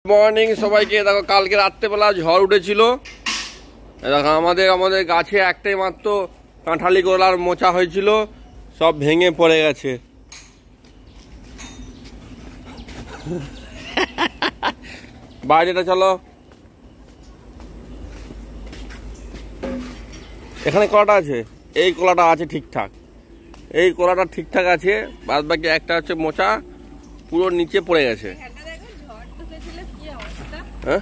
Morning সবাইকে। দেখো কালকে রাত্রেবেলা ঝড় উঠেছিল। দেখো আমাদের গাছে একটাই মাত্র কাঁঠালি কলার মোচা হয়েছিল, সব ভেঙে পড়ে গেছে। বাইরেটা চলো, এখানে কলাটা আছে, এই কলাটা আছে ঠিকঠাক, এই কলাটা ঠিকঠাক আছে, বাদ বাকি একটা হচ্ছে মোচা পুরো নিচে পড়ে গেছে। হ্যাঁ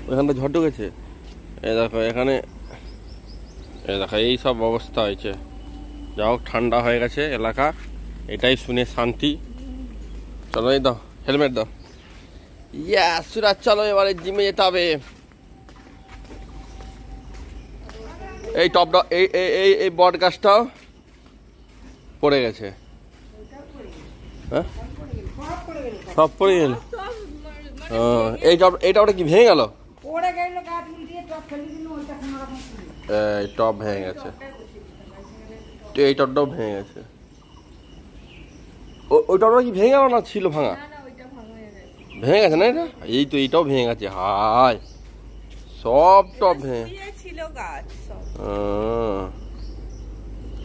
ওইখানটা ঝড় ঢুকেছে। এই দেখো এখানে, এই দেখো এই সব অবস্থা হয়েছে। যা হোক ঠান্ডা হয়ে গেছে এলাকা, এটাই শুনে শান্তি। চলো এই দাও, হেলমেট দাও। ইয়া সুরাজ, চলো এবারে জিমে যেতে হবে। এই টপটা, এই এই এই বট গাছটাও পড়ে গেছে। হ্যাঁ সব পড়ে গেল। এইটা ওটা কি ভেঙে গেল? এই টপ ভেঙে গেছে, এই টপটাও ভেঙে গেছে। ওই টপটা কি ভেঙে গেল না ছিল ভাঙা? ভেঙে গেছে না এটা? এই তো এইটাও ভেঙে গেছে। হাই, সব টপ ভেঙে,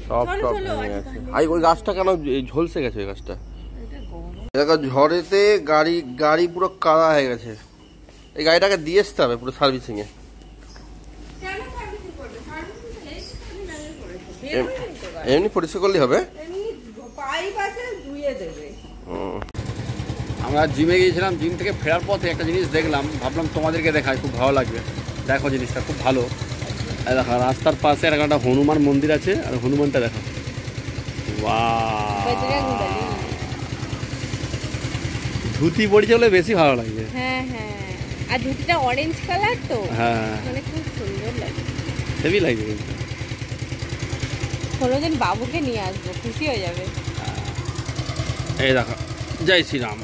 সব টপ ভেঙে গেছে। ওই গাছটা কেন ঝলসে গেছে? ওই গাছটা দেখো ঝড়েতে গাড়ি পুরো কাদা হয়ে গেছে। এই গাড়িটাকে দিয়ে আসতে হবে পুরো সার্ভিসিং এ। এমনি পরিষ্কার করলেই হবে। আমরা জিমে গিয়েছিলাম, জিম থেকে ফেরার পথে একটা জিনিস দেখলাম, ভাবলাম তোমাদেরকে দেখাই, খুব ভালো লাগবে। দেখো জিনিসটা খুব ভালো। দেখো রাস্তার পাশে একটা হনুমান মন্দির আছে, আর হনুমানটা দেখো, ধুতি পড়েছে বলে বেশি ভালো লাগছে। হ্যাঁ হ্যাঁ, আর ধুতিটা অরেঞ্জ কালার তো, হ্যাঁ মানে খুব সুন্দর লাগে, হেভি লাগছে। কিন্তু কোনোদিন বাবুকে নিয়ে আসবো, খুশি হয়ে যাবে। এই দেখো, জয় শ্রীরাম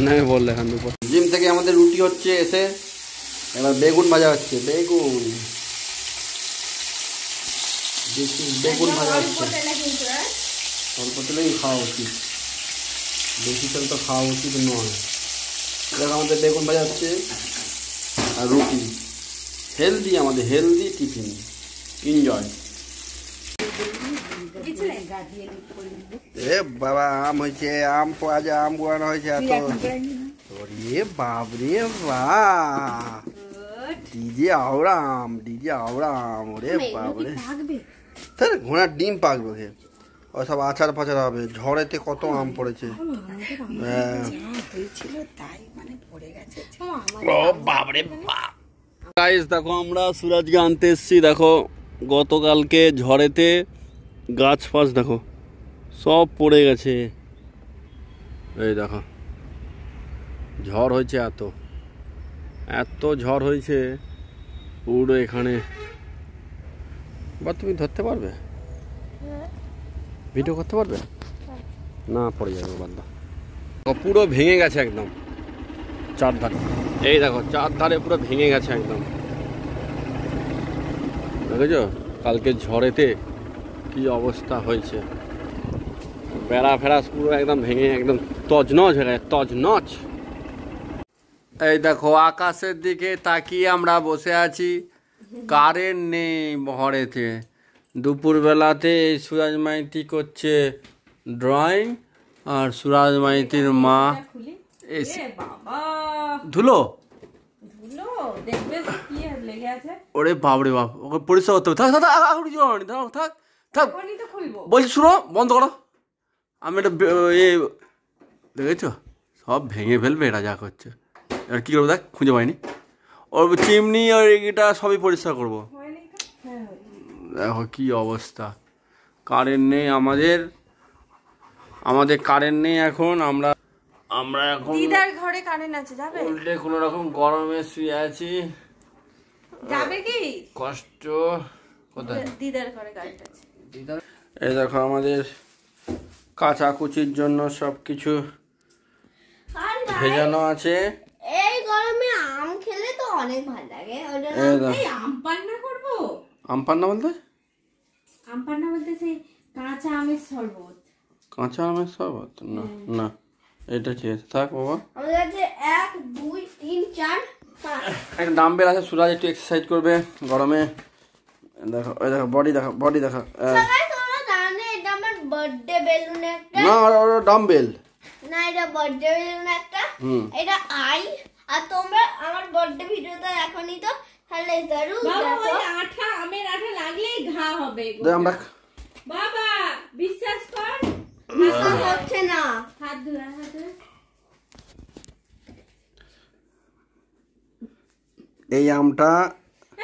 না বললে এখান দুপুর। জিম থেকে আমাদের রুটি হচ্ছে, এসে এবার বেগুন ভাজা হচ্ছে। বেগুন ভাজা হচ্ছে। অল্প তেলেই খাওয়া উচিত, বেশি তেল তো খাওয়া উচিত নয়। দেখো আমাদের বেগুন ভাজা হচ্ছে আর রুটি। হেলদি, আমাদের হেলদি টিফিন। এনজয়। এ বাবা, আম হয়েছে, আম পাওয়া যায়, আম পোয়ানো হয়েছে এত। ওরে বাবরে বাহ, ডিজে আওরাম, ওরে বাবরে। তাহলে ঘোড়ার ডিম পাকবে, ওসব আচার ফাচার হবে। ঝড়েতে কত আম পড়েছে। ও বাবরে বাপ। গাইস দেখো, আমরা সুরাজকে আনতে এসেছি। দেখো গতকালকে ঝড়েতে গাছ ফাছ দেখো সব পড়ে গেছে। এই দেখো ঝড় হয়েছে, এত ঝড় হয়েছে পুরো এখানে। বা তুমি ধরতে পারবে, ভিডিও করতে পারবে না? পড়ে যাবে বাদ দাও। পুরো ভেঙে গেছে একদম চারধারে। এই দেখো চারধারে পুরো ভেঙে গেছে একদম, দেখেছো? কালকে ঝড়েতে কি অবস্থা হয়েছে, বেড়া ফেড়া পুরো একদম ভেঙে একদম তজনজ হয়ে গেছে, তজনজ। এই দেখো আকাশের দিকে তাকিয়ে আমরা বসে আছি, কারেন্ট নেই ঝড়েতে। দুপুরবেলাতে এই সুরাজ মাইতি করছে ড্রয়িং, আর সুরাজ মাইতির মা এসে ধুলো। ওরে বাপরে বাপ, ওকে পরিষ্কার করতে হবে। থাক থাক, বলছি শুনো, বন্ধ করো। আমি এটা দেখেছো সব ভেঙে ফেলবে এটা যা করছে। এবার কী করবো, দেখ খুঁজে পাইনি। ওর চিমনি আর এটা সবই পরিষ্কার করবো। দেখো কি অবস্থা, কারেন্ট নেই আমাদের কারেন্ট নেই এখন। আমরা এখন দিদার ঘরে কারেন্ট আছে, যাবে? উল্টে কোনো রকম গরমে শুয়ে আছি, যাবে কি কষ্ট। কোথায়? দিদার ঘরে কারেন্ট আছে। এই দেখো আমাদের কাচাকুচির জন্য সবকিছু ভেজানো আছে। এই গরমে আম খেলে তো অনেক ভালো লাগে। আম পান্না করবো। আম পান্না বলতে? আম পান্না বলতে সেই কাঁচা আমের শরবত। কাঁচা আমের শরবত? না না, এটা ঠিক আছে, থাক বাবা। আমাদের কাছে 1 2 3 4 5 একটা ডাম্বেল আছে, সুরাজ একটু এক্সারসাইজ করবে গরমে। দেখো ওই দেখো বডি দেখো, বডি দেখো। সবাই তোমরা জানো এটা আমার বার্থডে বেলুন একটা। না ওটা ডাম্বেল না, এটা বার্থডে বেলুন একটা। এটা আই। আর তোমরা আমার বার্থডে ভিডিওটা এখনই তো, তাহলে জরুর বাবা দেখো। ওই আঠা, আমের আঠা লাগলেই ঘা হবে গো। আমরা বাবা বিশ্বাস কর, বিশ্বাস হচ্ছে না। হাত ধরে হাত ধরে। এই আমটা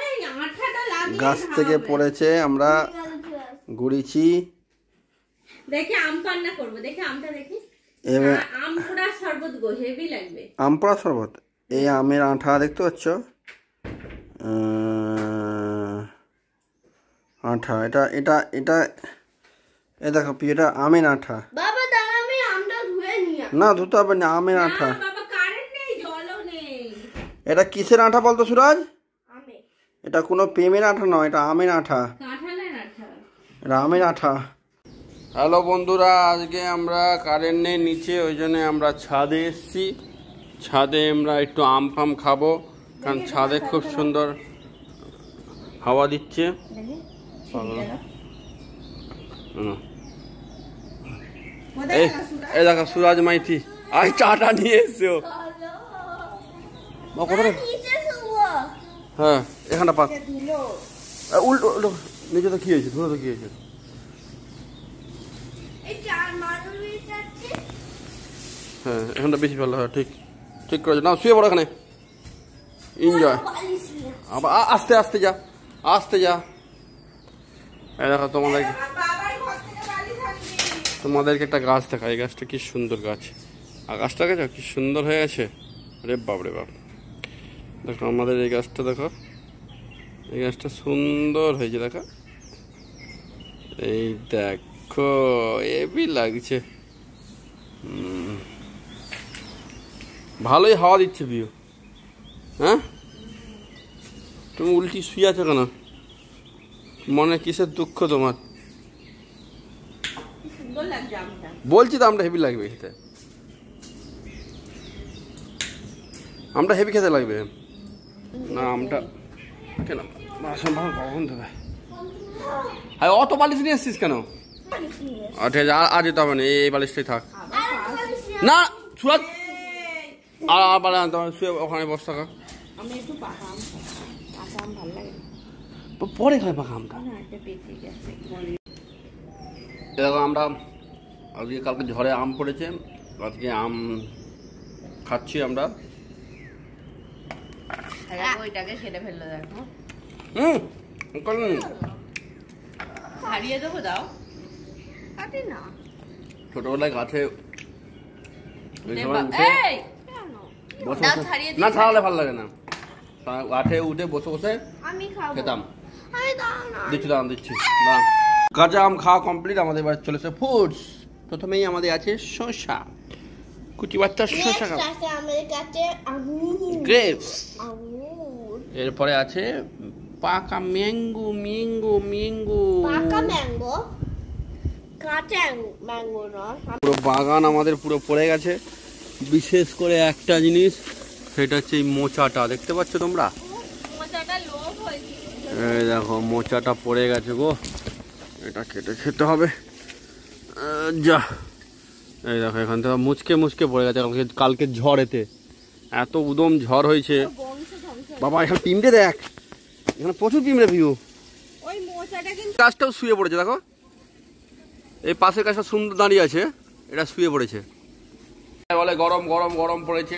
এই আঠাটা লাগলেই গাছ ঘা থেকে হবে। পড়েছে, আমরা গুড়িছি। দেখে আম পান্না করবো, দেখে আমটা দেখি। এবার আম পোড়া শরবত গো, হেভি লাগবে। আম পোড়া শরবত। এই আমের আঠা দেখতে পাচ্ছ, আঠা। এটা এটা এটা এ দেখো এটা আমের আঠা। বাবা দাঁড়া, আমি আমটা ধুয়ে নিয়ে আসি। না ধুতে হবে না, আমের আঠা। না বাবা কারেন্ট নেই, জলও নেই। এটা কিসের আঠা বলতো সুরাজ? আমি এটা কোনো প্রেমের আঠা নয়, এটা আমের আঠা। কাঁঠালের আঠা। এটা আমের আঠা। হ্যালো বন্ধুরা, আজকে আমরা কারেন্ট নেই নিচে, ওই জন্য আমরা ছাদে এসেছি। ছাদে আমরা একটু আম ফাম খাবো, কারণ ছাদে খুব সুন্দর হাওয়া দিচ্ছে। এই এই দেখো সুরাজ মাইতি আজ চাটা নিয়ে এসছে ও। নিচে শুবো। হ্যাঁ এখানটা পাক, ধুলো। উল্টো উল্টো। নিচে তো কি হয়েছে, ধরে তো কি হয়েছে? এই চার মানুষ যাচ্ছে। হ্যাঁ এখানটা বেশি ভালো হয়। ঠিক ঠিক করেছো, না শুয়ে পড়ো এখানে, এনজয়। বালিশ নিয়ে। আবার আস্তে আস্তে যা, আস্তে যা। এই দেখো তোমাদেরকে বাবার ঘর থেকে বালি থাকবে। তোমাদেরকে একটা গাছ দেখা। এই গাছটা কি সুন্দর গাছ, আকাশটা গেছো কি সুন্দর হয়ে গেছে। রে বাপ রে বাপ, দেখো আমাদের এই গাছটা দেখো, এই গাছটা সুন্দর হয়েছে দেখো। এই দেখো এবি লাগছে, ভালোই হাওয়া দিচ্ছে বিও। হ্যাঁ তুমি উল্টি শুয়ে আছো কেন? মনে কিসের দুঃখ তোমার? সুন্দর লাগছে আমটা। বলছি তো আমটা হেভি লাগবে খেতে, আমটা হেভি খেতে লাগবে। না আমটা কেন বাসন ভালো কখন দেবে? হ্যাঁ অত বালিশ নিয়ে এসছিস কেন? আচ্ছা আজ যেতে হবে না, এই বালিশটাই থাক। না সুরাজ আর শুয়ে ওখানে বস থাকা। আমি একটু পাকা আম খাই, পাকা আম ভালো লাগে পরে খাই পাকা আমটা। না, একটা পেটে গেছে। দেখো আমরা আজকে কালকে ঝড়ে আম পড়েছে, আজকে আম খাচ্ছি আমরা। ওইটাকে কেটে ফেললো দেখো। হারিয়ে দেবো, দাও। কাটি না। ছোটবেলায় গাছে এই বসে দাও, বসে, ছাড়িয়ে না দিই। ছাড়ালে ভালো লাগে না, গাছে উঠে বসে বসে আমি খাবো। খেতাম। আমি দাও না। দিচ্ছি দাঁড়ান, দিচ্ছি দাঁড়ান। কাঁচা আম খাওয়া কমপ্লিট, আমাদের এবার চলেছে ফুডস। প্রথমেই আমাদের আছে শসা, কুচি বাচ্চা শসা Next আছে আমাদের কাছে আঙুর। গ্রেপস। আঙুর। এরপরে আছে পাকা ম্যাঙ্গো ম্যাঙ্গো ম্যাঙ্গো। পাকা ম্যাঙ্গো। কাঁচা ম্যাঙ্গো নয়। পুরো বাগান আমাদের পুরো পড়ে গেছে, বিশেষ করে একটা জিনিস, সেটা হচ্ছে এই মোচাটা দেখতে পাচ্ছ তোমরা। মোচাটা লোভ হয়েছে। এই দেখো মোচাটা পড়ে গেছে গো, এটা কেটে খেতে হবে। যা এই দেখো এখান থেকে মুচকে মুচকে পড়ে গেছে, কালকে ঝড়েতে এত উদম ঝড় হয়েছে বাবা। এখানে পিমড়ে দেখ, এখানে প্রচুর পিমড়ে ভিউ। ওই মোচাটা কিন্তু গাছটাও শুয়ে পড়েছে দেখো, এই পাশের গাছটা সুন্দর দাঁড়িয়ে আছে, এটা শুয়ে পড়েছে। বলে গরম গরম গরম পড়েছে,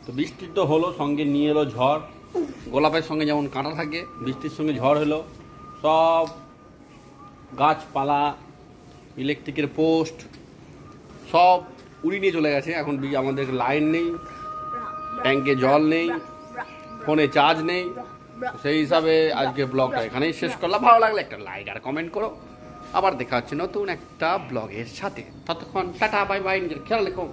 তো বৃষ্টি তো হলো, সঙ্গে নিয়ে এলো ঝড়। গোলাপের সঙ্গে যেমন কাঁটা থাকে, বৃষ্টির সঙ্গে ঝড় হলো, সব গাছপালা ইলেকট্রিকের পোস্ট সব উড়িয়ে নিয়ে চলে গেছে। এখন আমাদের লাইন নেই, ট্যাঙ্কে জল নেই, ফোনে চার্জ নেই। সেই হিসাবে আজকে ব্লগটা এখানেই শেষ করলাম। ভালো লাগলে একটা লাইক আর কমেন্ট করো। আবার দেখা হচ্ছে নতুন একটা ব্লগের সাথে, ততক্ষণ টাটা বাই বাই, নিজের খেয়াল রেখো।